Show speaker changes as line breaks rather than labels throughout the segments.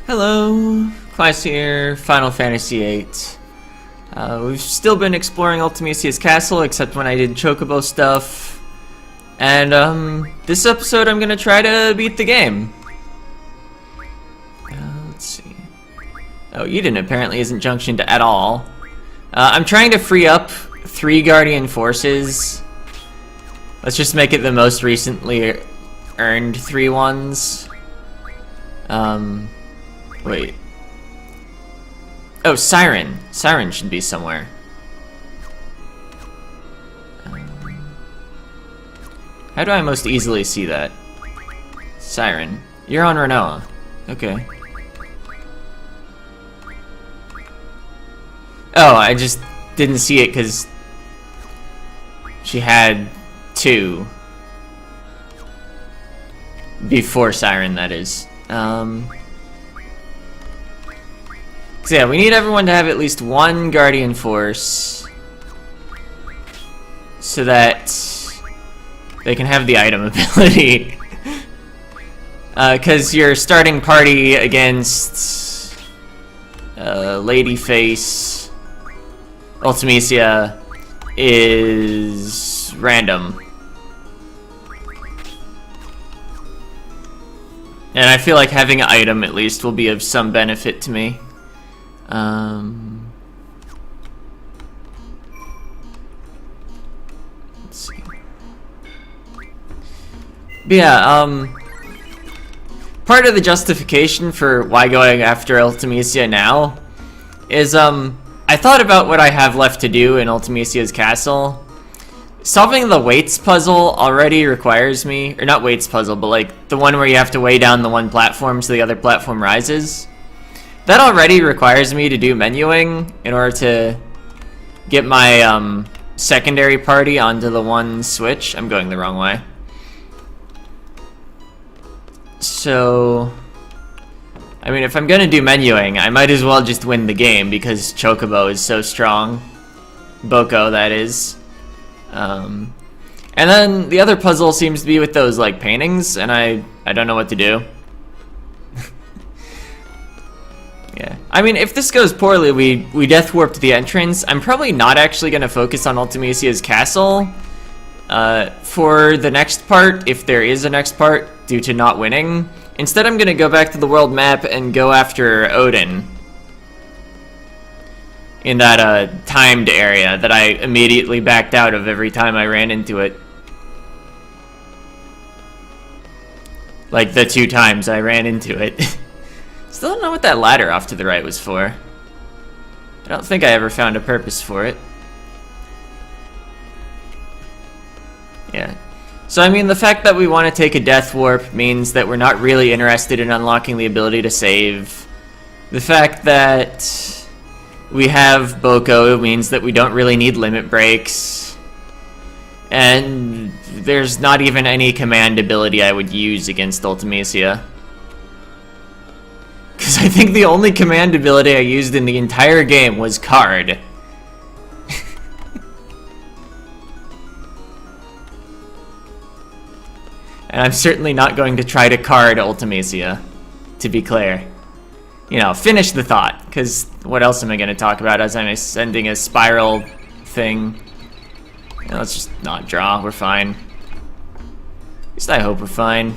Hello, Class here, Final Fantasy VIII. We've still been exploring Ultimisia's castle, except when I did Chocobo stuff. And, this episode I'm gonna try to beat the game. Let's see. Oh, Eden apparently isn't junctioned at all. I'm trying to free up 3 Guardian Forces. Let's just make it the most recently earned 3 ones. Wait. Oh, Siren. Siren should be somewhere. How do I most easily see that? Siren. You're on Renoa. Okay. Oh, I just didn't see it because she had 2. Before Siren, that is. So yeah, we need everyone to have at least 1 Guardian Force so that they can have the item ability. Because your starting party against Ladyface, Ultimisia is random. And I feel like having an item at least will be of some benefit to me. Let's see. But yeah, part of the justification for why going after Ultimisia now is, I thought about what I have left to do in Ultimisia's castle. Solving the weights puzzle already requires me, or not weights puzzle, but like the one where you have to weigh down the one platform so the other platform rises. That already requires me to do menuing in order to get my secondary party onto the one switch. I'm going the wrong way. So, I mean, if I'm gonna do menuing, I might as well just win the game because Chocobo is so strong. Boko, that is. And then the other puzzle seems to be with those like paintings, and I don't know what to do. Yeah, I mean, if this goes poorly, we death warped the entrance. I'm probably not actually going to focus on Ultimisia's castle for the next part, if there is a next part, due to not winning. Instead, I'm going to go back to the world map and go after Odin in that timed area that I immediately backed out of every time I ran into it. Like the 2 times I ran into it. Still don't know what that ladder off to the right was for. I don't think I ever found a purpose for it. Yeah. So I mean, the fact that we want to take a death warp means that we're not really interested in unlocking the ability to save. The fact that we have Boko means that we don't really need limit breaks. And there's not even any command ability I would use against Ultimisia. Because I think the only command ability I used in the entire game was card. And I'm certainly not going to try to card Ultimisia, to be clear. You know, finish the thought, because what else am I going to talk about as I'm sending a spiral thing? You know, let's just not draw, we're fine. At least I hope we're fine.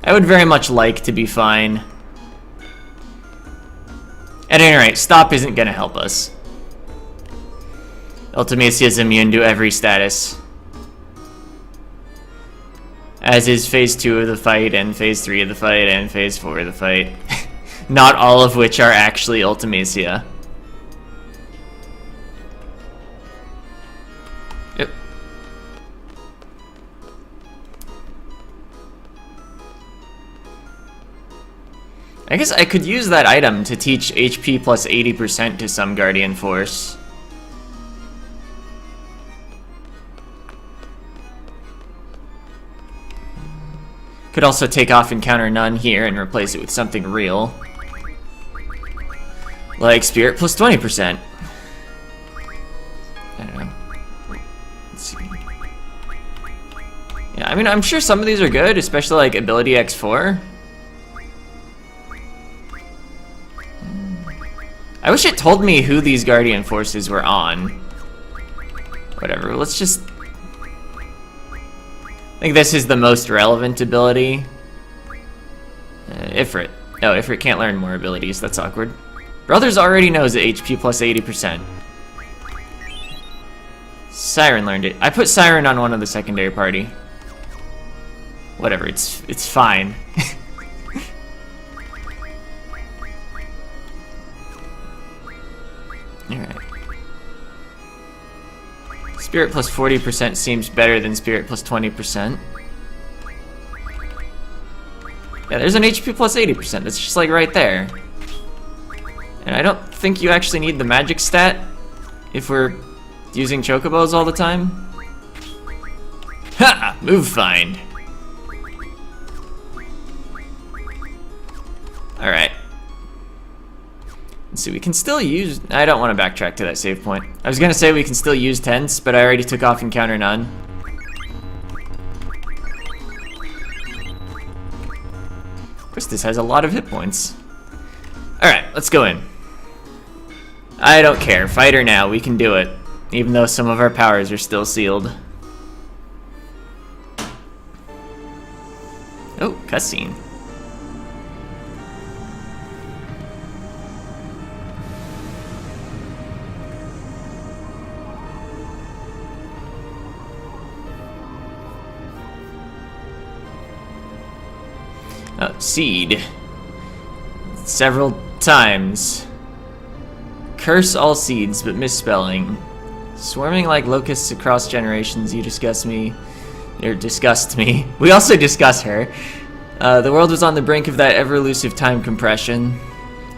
I would very much like to be fine. At any rate, stop isn't going to help us. Ultimisia is immune to every status. As is Phase 2 of the fight, and Phase 3 of the fight, and Phase 4 of the fight. Not all of which are actually Ultimisia. Yep. I guess I could use that item to teach HP plus 80% to some Guardian Force. Could also take off Encounter None here and replace it with something real. Like Spirit plus 20%. I don't know. Let's see. Yeah, I mean, I'm sure some of these are good, especially like Ability X4. I wish it told me who these Guardian Forces were on. Whatever, let's just... I think this is the most relevant ability. Ifrit. Oh, Ifrit can't learn more abilities, that's awkward. Brothers already knows HP plus 80%. Siren learned it. I put Siren on one of the secondary party. Whatever, it's fine. Alright. Spirit plus 40% seems better than Spirit plus 20%. Yeah, there's an HP plus 80%. That's just like right there. And I don't think you actually need the magic stat if we're using chocobos all the time. Ha! Move find. Alright. So we can still use... I don't want to backtrack to that save point. I was gonna say we can still use tents, but I already took off encounter none. Of course, this has a lot of hit points. Alright, let's go in. I don't care. Fighter now. We can do it. Even though some of our powers are still sealed. Oh, cutscene. Oh, seed. Several times. Curse all seeds, but misspelling. Swarming like locusts across generations, you disgust me. Or disgust me. We also discuss her. The world was on the brink of that ever-elusive time compression.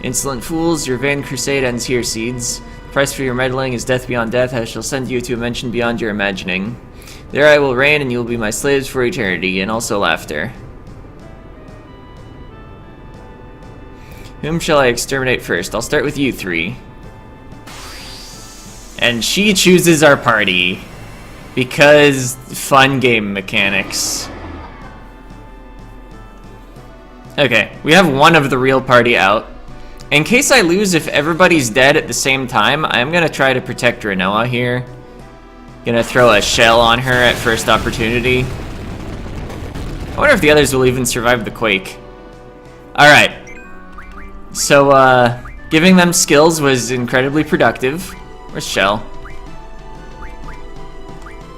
Insolent fools, your vain crusade ends here, seeds. The price for your meddling is death beyond death. I shall send you to a dimension beyond your imagining. There I will reign, and you will be my slaves for eternity, and also laughter. Whom shall I exterminate first? I'll start with you three. And she chooses our party. Because fun game mechanics. Okay, we have one of the real party out. In case I lose if everybody's dead at the same time, I'm gonna try to protect Renoa here. Gonna throw a shell on her at first opportunity. I wonder if the others will even survive the quake. Alright. So, giving them skills was incredibly productive. Where's Shell?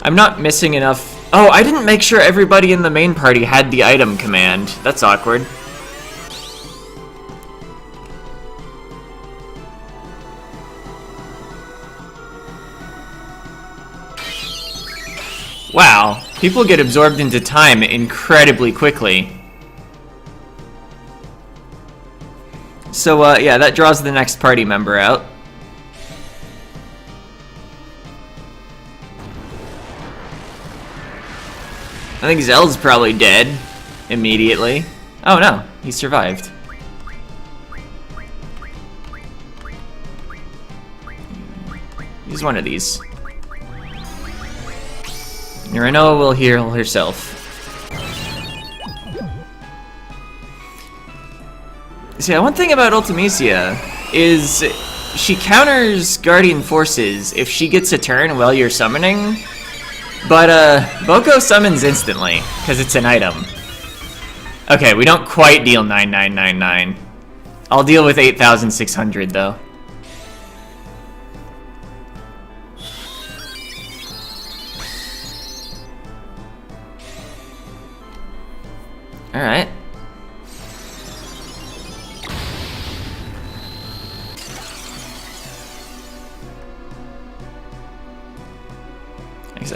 I'm not missing enough... Oh, I didn't make sure everybody in the main party had the item command. That's awkward. Wow, people get absorbed into time incredibly quickly. So, yeah, that draws the next party member out. I think Zell's probably dead immediately. Oh no, he survived. Use one of these. Renoa will heal herself. See, one thing about Ultimecia is she counters Guardian Forces if she gets a turn while you're summoning, but Boko summons instantly, because it's an item. Okay, we don't quite deal 9999. I'll deal with 8,600 though. Alright.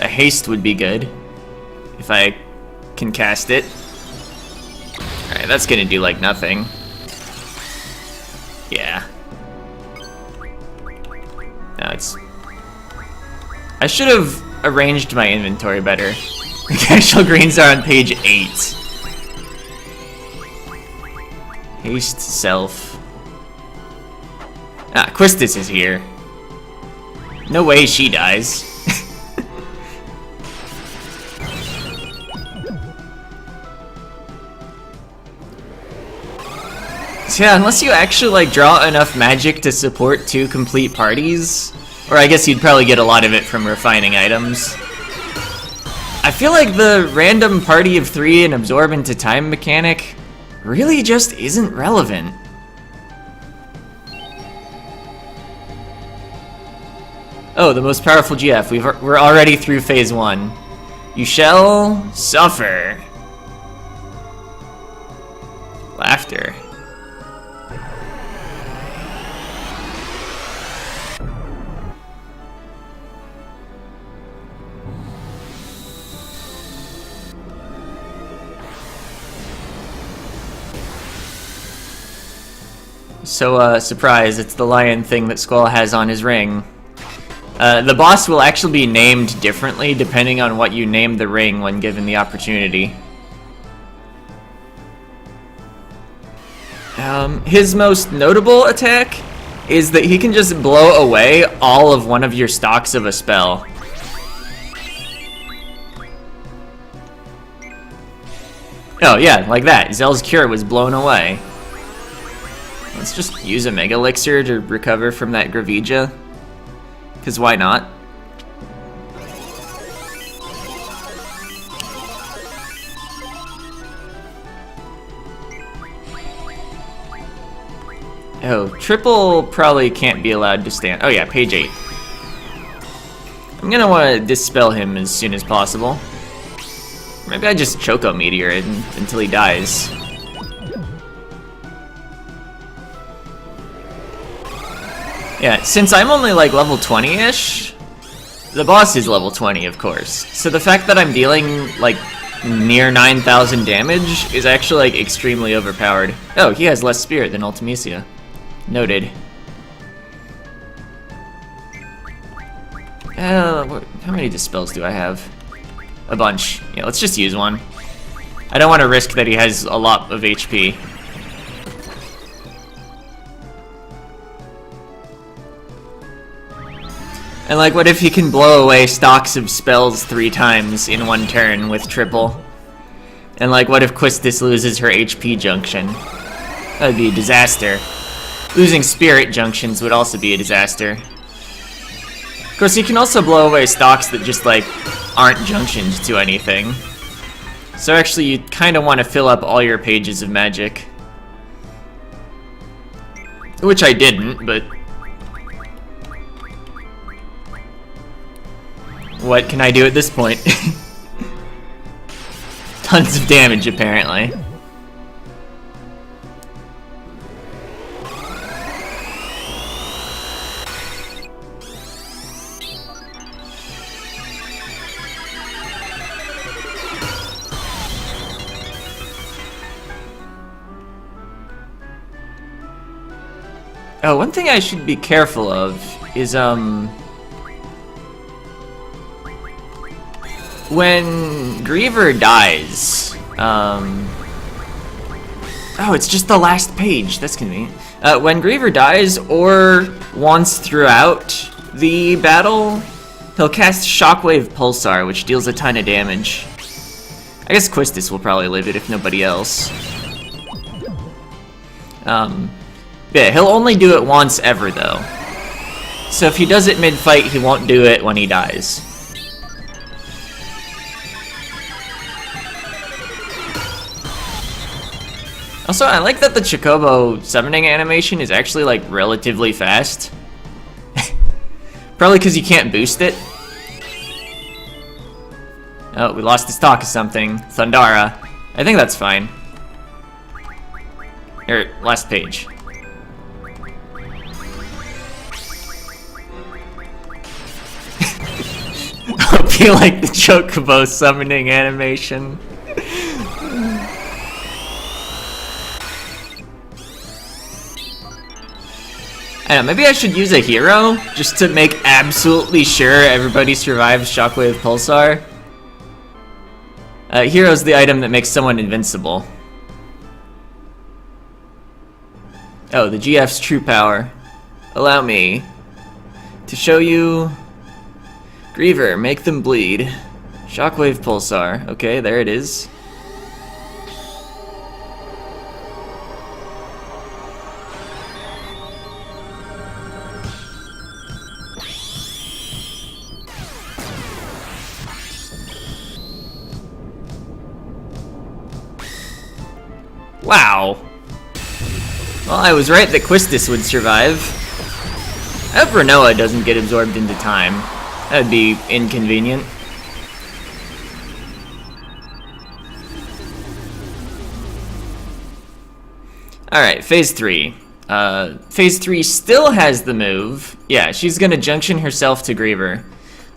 A haste would be good if I can cast it. Alright, that's gonna do like nothing. Yeah. No, it's... I should have arranged my inventory better. The Gyshal greens are on page 8. Haste self. Ah, Quistis is here. No way she dies. So yeah, unless you actually like draw enough magic to support 2 complete parties, or I guess you'd probably get a lot of it from refining items. I feel like the random party of 3 and absorb into time mechanic really just isn't relevant. Oh, the most powerful GF. We're already through phase 1. You shall suffer. Laughter. So, surprise, it's the lion thing that Squall has on his ring. The boss will actually be named differently depending on what you name the ring when given the opportunity. His most notable attack is that he can just blow away all of one of your stocks of a spell. Oh yeah, like that. Zell's Cure was blown away. Let's just use a Mega Elixir to recover from that Gravija. Because why not? Oh, triple probably can't be allowed to stand. Oh yeah, page 8. I'm gonna want to dispel him as soon as possible. Maybe I just Choco Meteor until he dies. Yeah, since I'm only like level 20-ish, the boss is level 20, of course. So the fact that I'm dealing like near 9,000 damage is actually like extremely overpowered. Oh, he has less spirit than Ultimecia. Noted. How many dispels do I have? A bunch. Yeah, let's just use one. I don't want to risk that he has a lot of HP. And like, what if he can blow away stocks of spells 3 times in one turn with triple? And like, what if Quistis loses her HP junction? That would be a disaster. Losing spirit junctions would also be a disaster. Of course, you can also blow away stocks that just like aren't junctioned to anything. So actually, you kind of want to fill up all your pages of magic. Which I didn't, but what can I do at this point? Tons of damage, apparently. Oh, one thing I should be careful of is, when Griever dies, oh, it's just the last page. That's convenient. When Griever dies or once throughout the battle, he'll cast Shockwave Pulsar, which deals a ton of damage. I guess Quistis will probably live it if nobody else. Yeah, he'll only do it once ever, though. So if he does it mid-fight, he won't do it when he dies. Also, I like that the Chocobo summoning animation is actually, like, relatively fast. Probably because you can't boost it. Oh, we lost his talk of something. Thundara. I think that's fine. Here, last page. Hope you like the Chocobo summoning animation. I don't know, maybe I should use a hero just to make absolutely sure everybody survives Shockwave Pulsar. Hero's the item that makes someone invincible. Oh, the GF's true power. Allow me to show you. Griever, make them bleed. Shockwave Pulsar. Okay, there it is. Wow. Well, I was right that Quistis would survive. I hope Renoa doesn't get absorbed into time. That would be inconvenient. Alright, phase 3. Phase 3 still has the move. Yeah, she's gonna junction herself to Griever.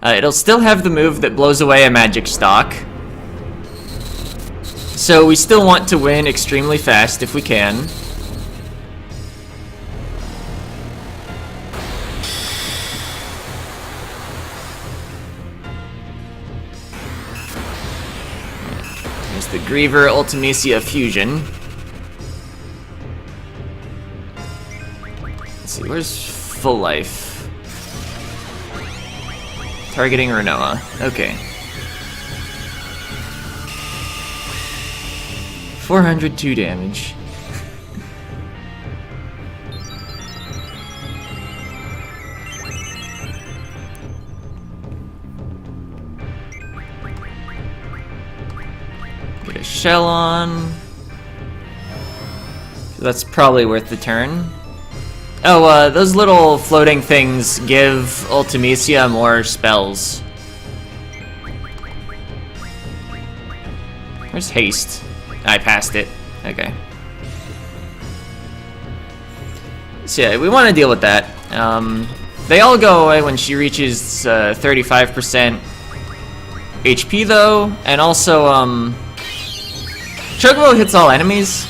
It'll still have the move that blows away a magic stock. So we still want to win extremely fast if we can. There's the Griever Ultimecia fusion. Let's see, where's full life? Targeting Renoa. Okay. 402 damage. Get a shell on. That's probably worth the turn. Oh, those little floating things give Ultimecia more spells. Where's haste? I passed it. Okay. So yeah, we want to deal with that. They all go away when she reaches 35% HP though, and also Chocobo hits all enemies.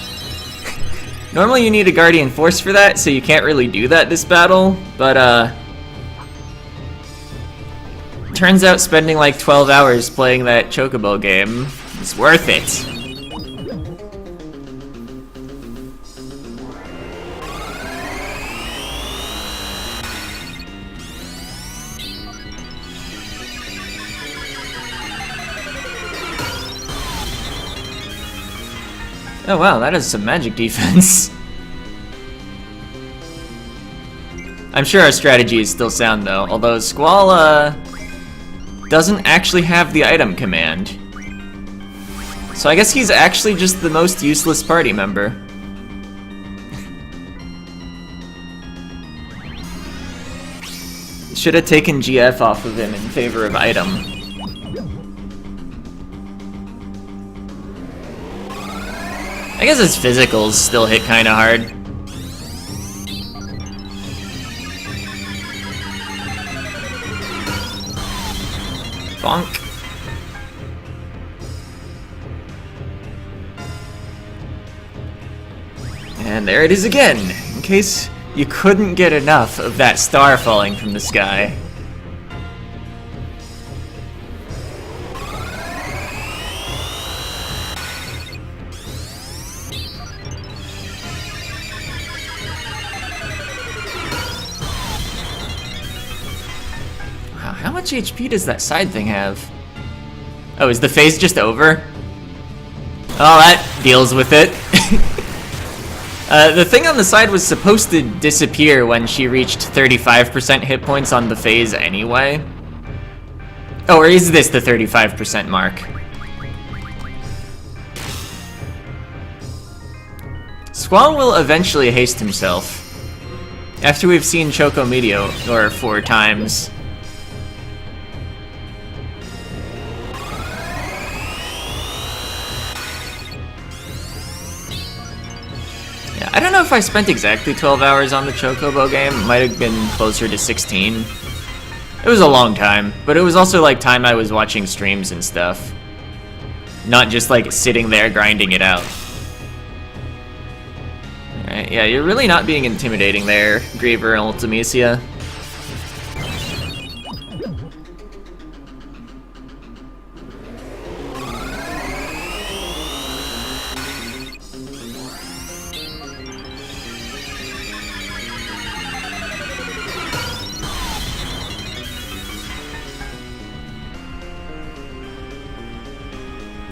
Normally you need a Guardian Force for that, so you can't really do that this battle, but turns out spending like 12 hours playing that Chocobo game is worth it. Oh wow, that is some magic defense. I'm sure our strategy is still sound though, although Squall doesn't actually have the item command. So I guess he's actually just the most useless party member. Should have taken GF off of him in favor of item. I guess his physicals still hit kinda hard. Bonk. And there it is again, in case you couldn't get enough of that star falling from the sky. How much HP does that side thing have? Oh, is the phase just over? Oh, that deals with it. The thing on the side was supposed to disappear when she reached 35% hit points on the phase anyway. Oh, or is this the 35% mark? Squall will eventually haste himself. After we've seen Choco Meteor 4 times. I don't know if I spent exactly 12 hours on the Chocobo game. It might have been closer to 16. It was a long time, but it was also like time I was watching streams and stuff. Not just like sitting there grinding it out. Alright, yeah, you're really not being intimidating there, Griever and Ultimecia.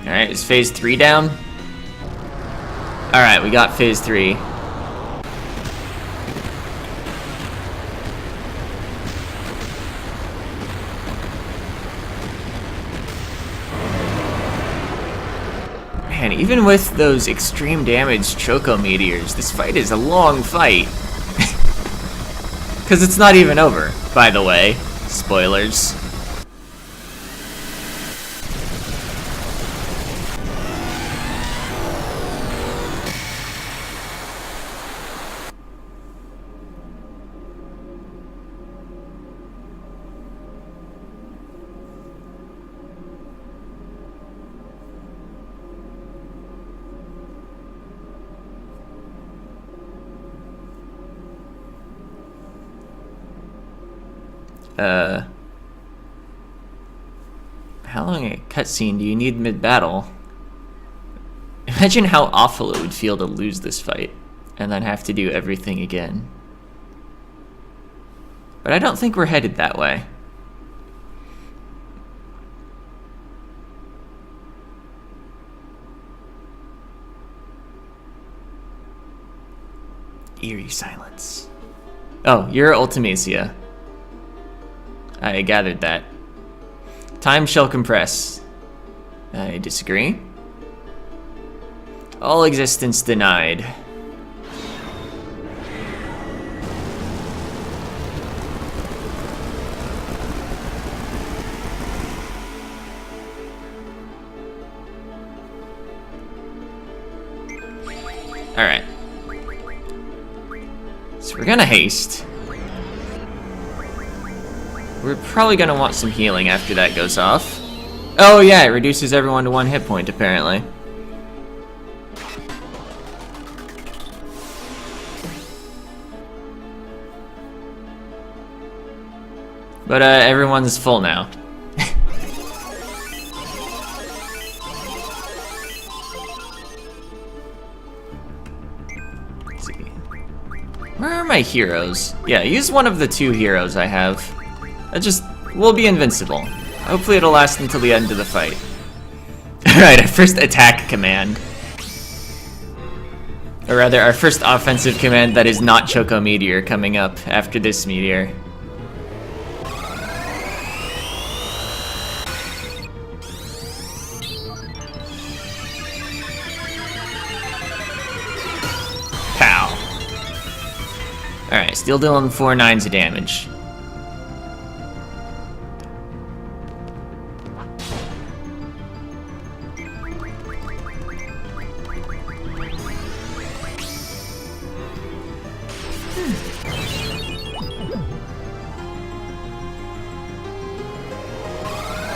Alright, is phase 3 down? Alright, we got phase 3. Man, Even with those extreme damage Choco Meteors, this fight is a long fight. Because it's not even over, by the way. Spoilers. How long a cutscene do you need mid-battle? Imagine how awful it would feel to lose this fight, and then have to do everything again. But I don't think we're headed that way. Eerie silence. Oh, you're Ultimecia. I gathered that. Time shall compress. I disagree. All existence denied. Alright. So we're gonna haste. We're probably gonna want some healing after that goes off. Oh yeah, it reduces everyone to 1 hit point, apparently. But everyone's full now. Let's see. Where are my heroes? Yeah, use one of the 2 heroes I have. We'll be invincible. Hopefully it'll last until the end of the fight. Alright, our first attack command. Or rather, our first offensive command that is not Choco Meteor coming up after this meteor. Pow. Alright, still dealing 4 9s of damage.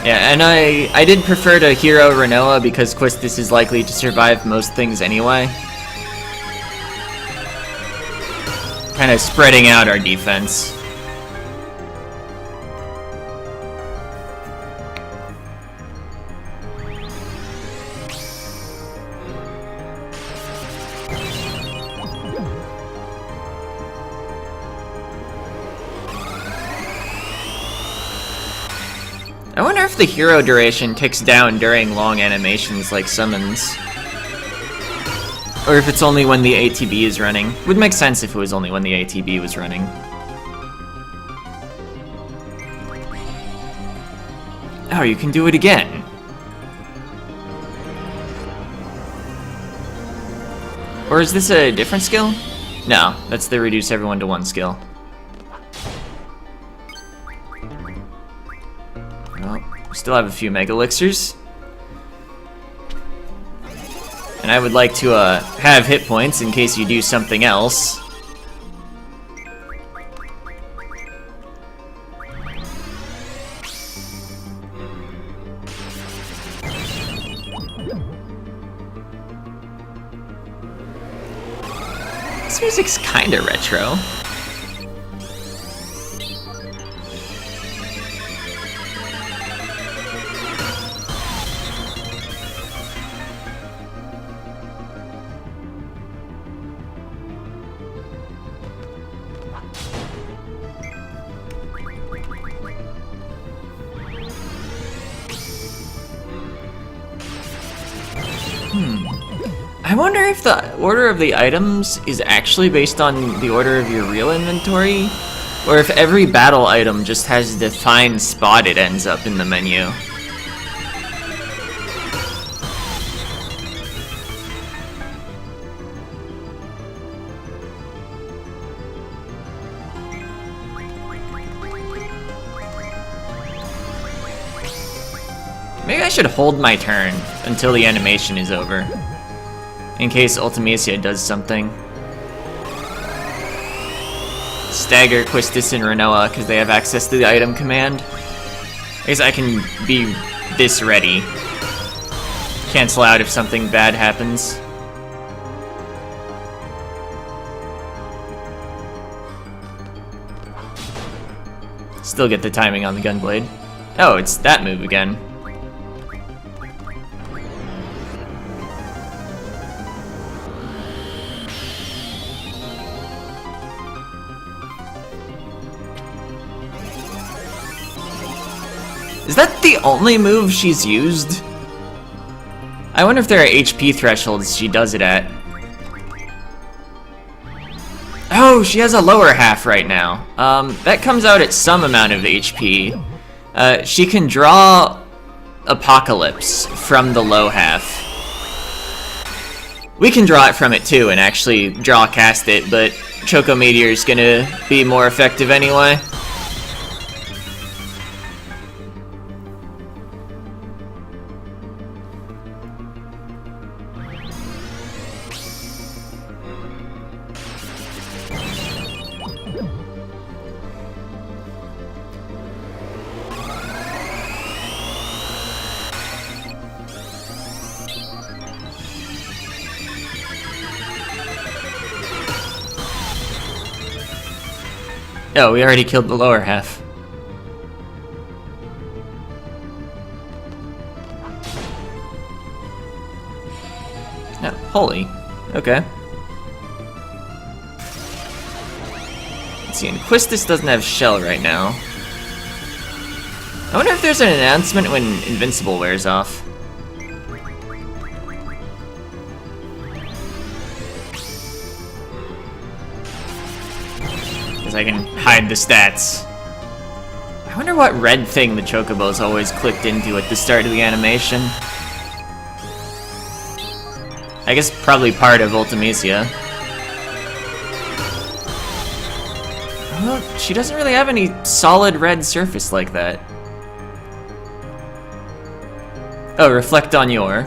Yeah, and I did prefer to hero Renoa because Quistis is likely to survive most things anyway. Kind of spreading out our defense. I wonder if the hero duration ticks down during long animations like summons. Or if it's only when the ATB is running. Would make sense if it was only when the ATB was running. Oh, you can do it again. Or is this a different skill? No, that's the reduce everyone to 1 skill. Still have a few Mega Elixirs. And I would like to have hit points in case you do something else. This music's kinda retro. I wonder if the order of the items is actually based on the order of your real inventory, or if every battle item just has a defined spot it ends up in the menu. Maybe I should hold my turn until the animation is over, in case Ultimecia does something. Stagger Quistis and Renoa because they have access to the item command. I guess I can be this ready. Cancel out if something bad happens. Still get the timing on the Gunblade. Oh, it's that move again. Is that the only move she's used? I wonder if there are HP thresholds she does it at. Oh, she has a lower half right now. That comes out at some amount of HP. She can draw Apocalypse from the low half. We can draw it from it too and actually draw cast it, but Choco Meteor's gonna be more effective anyway. Oh, we already killed the lower half. Oh, holy. Okay. Let's see, and Quistis doesn't have Shell right now. I wonder if there's an announcement when Invincible wears off. I can hide the stats. I wonder what red thing the Chocobo's always clicked into at the start of the animation. I guess probably part of Ultimecia. Well, she doesn't really have any solid red surface like that. Oh, Reflect on Your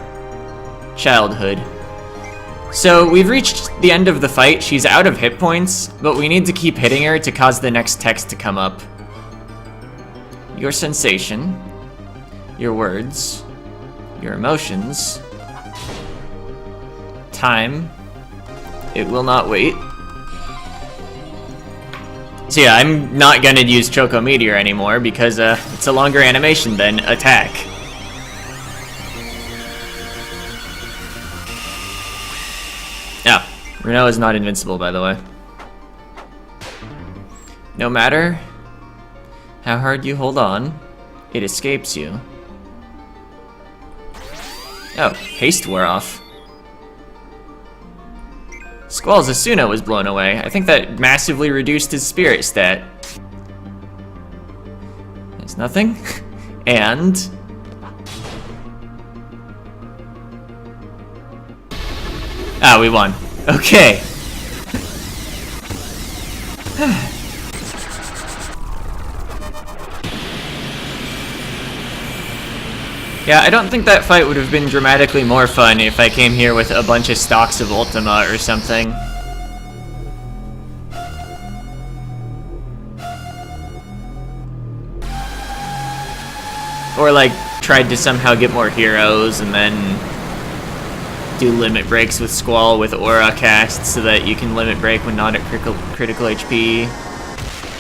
Childhood. So we've reached the end of the fight. She's out of hit points, but we need to keep hitting her to cause the next text to come up. Your sensation, your words, your emotions, time, it will not wait. So yeah, I'm not gonna use Choco Meteor anymore because it's a longer animation than attack. Yeah, Renault is not invincible, by the way. No matter how hard you hold on, it escapes you. Oh, haste wore off. Squall's Asuna was blown away. I think that massively reduced his spirit stat. There's nothing. And... ah, we won. Okay. Yeah, I don't think that fight would have been dramatically more fun if I came here with a bunch of stocks of Ultima or something. Or like, tried to somehow get more heroes and then do limit breaks with Squall with aura cast so that you can limit break when not at critical HP.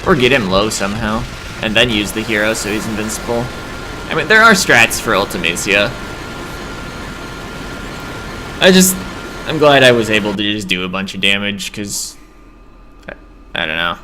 Or get him low somehow, and then use the hero so he's invincible. I mean, there are strats for Ultimecia. I'm glad I was able to just do a bunch of damage, because, I don't know.